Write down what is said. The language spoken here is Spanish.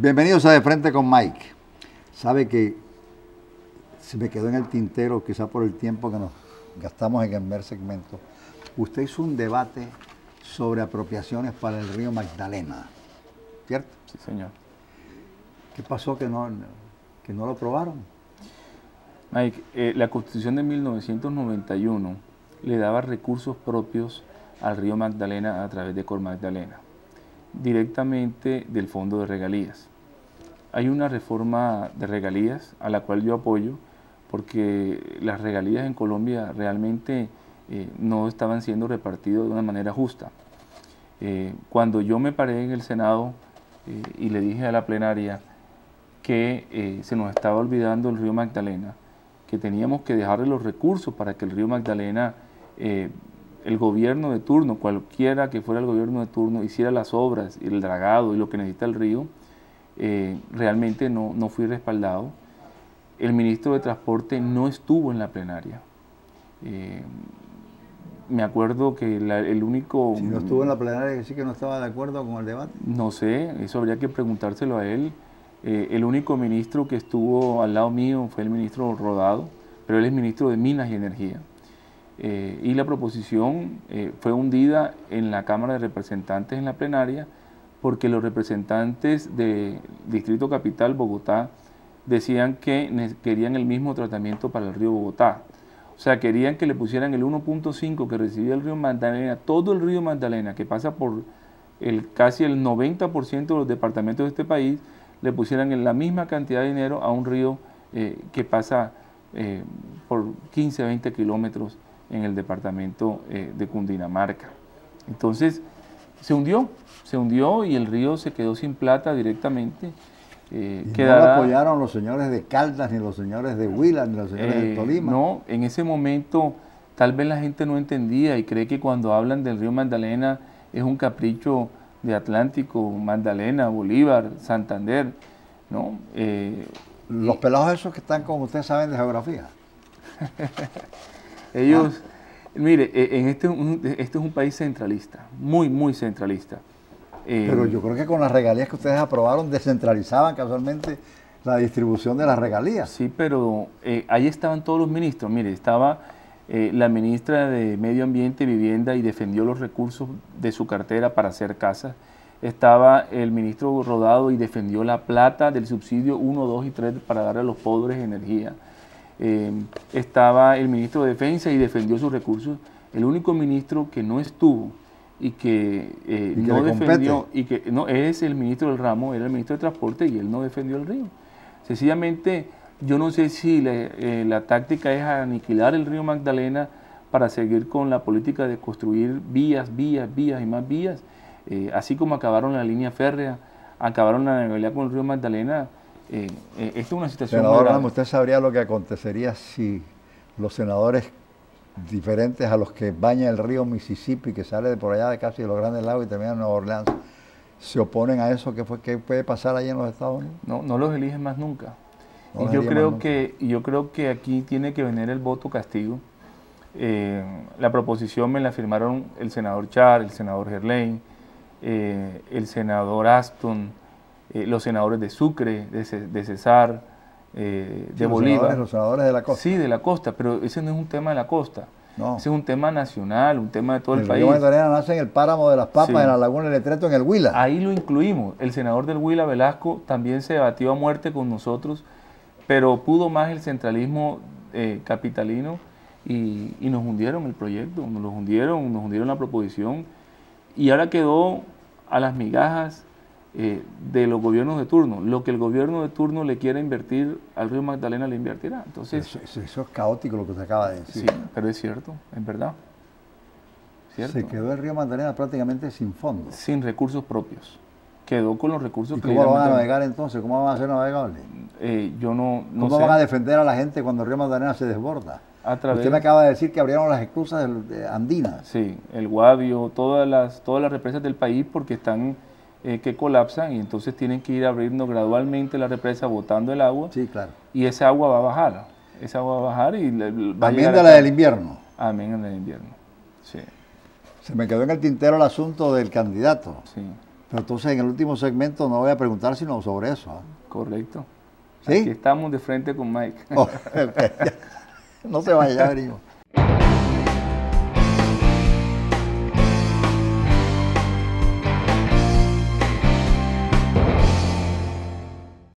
Bienvenidos a De Frente con Mike. Sabe que se me quedó en el tintero, quizá por el tiempo que nos gastamos en el primer segmento. Usted hizo un debate sobre apropiaciones para el río Magdalena, ¿cierto? Sí, señor. ¿Qué pasó que no lo aprobaron? Mike, la Constitución de 1991 le daba recursos propios al río Magdalena a través de Cor Magdalena, directamente del Fondo de Regalías. Hay una reforma de regalías a la cual yo apoyo, porque las regalías en Colombia realmente no estaban siendo repartidas de una manera justa. Cuando yo me paré en el Senado y le dije a la plenaria que se nos estaba olvidando el río Magdalena, que teníamos que dejarle los recursos para que el río Magdalena, el gobierno de turno, cualquiera que fuera el gobierno de turno, hiciera las obras, el dragado y lo que necesita el río, realmente no fui respaldado. El ministro de Transporte no estuvo en la plenaria. Me acuerdo que el único... Si no estuvo en la plenaria, ¿que sí que no estaba de acuerdo con el debate? No sé, eso habría que preguntárselo a él. El único ministro que estuvo al lado mío fue el ministro Rodado, pero él es ministro de Minas y Energía. Y la proposición fue hundida en la Cámara de Representantes en la plenaria, porque los representantes del Distrito Capital, Bogotá, decían que querían el mismo tratamiento para el río Bogotá. O sea, querían que le pusieran el 1.5 que recibía el río Magdalena, todo el río Magdalena, que pasa por casi el 90% de los departamentos de este país, le pusieran la misma cantidad de dinero a un río que pasa por 15, 20 kilómetros en el departamento de Cundinamarca. Entonces, se hundió y el río se quedó sin plata directamente. Y no lo apoyaron los señores de Caldas, ni los señores de Huila, ni los señores de Tolima. No, en ese momento tal vez la gente no entendía y cree que cuando hablan del río Magdalena es un capricho de Atlántico, Magdalena, Bolívar, Santander, ¿no? Los pelados esos que están con ustedes saben de geografía. Ellos, mire, este es un país centralista, muy centralista. Pero yo creo que con las regalías que ustedes aprobaron descentralizaban casualmente la distribución de las regalías. Sí, pero ahí estaban todos los ministros. Mire, estaba la ministra de Medio Ambiente y Vivienda y defendió los recursos de su cartera para hacer casas. Estaba el ministro Rodado y defendió la plata del subsidio 1, 2 y 3 para darle a los pobres energía. Estaba el ministro de Defensa y defendió sus recursos. El único ministro que no estuvo y que no defendió, y que no es el ministro del ramo, era el ministro de Transporte y él no defendió el río. Sencillamente, yo no sé si la táctica es aniquilar el río Magdalena para seguir con la política de construir vías y más vías. Así como acabaron la línea férrea, acabaron la navegabilidad con el río Magdalena. Esta es una situación Senador Ramos, ¿usted sabría lo que acontecería si los senadores diferentes a los que baña el río Mississippi, que sale de por allá de casi de los Grandes Lagos y termina en Nueva Orleans, se oponen a eso? ¿Qué puede pasar allí en los Estados Unidos? No los eligen más nunca. Y yo creo que aquí tiene que venir el voto castigo. La proposición me la firmaron el senador Char, el senador Gerlain, el senador Aston, los senadores de Sucre, de Cesar, de Bolívar. Los senadores de la costa. Sí, de la costa, pero ese no es un tema de la costa. No. Ese es un tema nacional, un tema de todo el país. El río Magdalena nace en el páramo de las Papas, sí, en la laguna del Letreto, en el Huila. Ahí lo incluimos. El senador del Huila, Velasco, también se debatió a muerte con nosotros, pero pudo más el centralismo capitalino y nos hundieron el proyecto, nos hundieron la proposición y ahora quedó a las migajas de los gobiernos de turno. Lo que el gobierno de turno le quiera invertir al río Magdalena le invertirá. Entonces, eso es caótico lo que se acaba de decir. Sí, pero es cierto, es verdad. ¿Cierto? Se quedó el río Magdalena prácticamente sin fondo. Sin recursos propios. Quedó con los recursos que... ¿Y cómo lo van a navegar entonces? ¿Cómo van a ser navegables? Yo no sé. ¿Cómo van a defender a la gente cuando el río Magdalena se desborda? Usted me acaba de decir que abrieron las esclusas andinas. Sí, el Guavio, todas las represas del país porque están que colapsan y entonces tienen que ir abriendo gradualmente la represa, botando el agua. Sí, claro. Y esa agua va a bajar. Esa agua va a bajar y va a llegar. ¿Amén de la del invierno? Amén en el invierno, sí. Se me quedó en el tintero el asunto del candidato. Sí. Pero entonces en el último segmento no voy a preguntar sino sobre eso. ¿Ah? Correcto. ¿Sí? Aquí estamos de frente con Mike. Oh, no se vaya, gringo.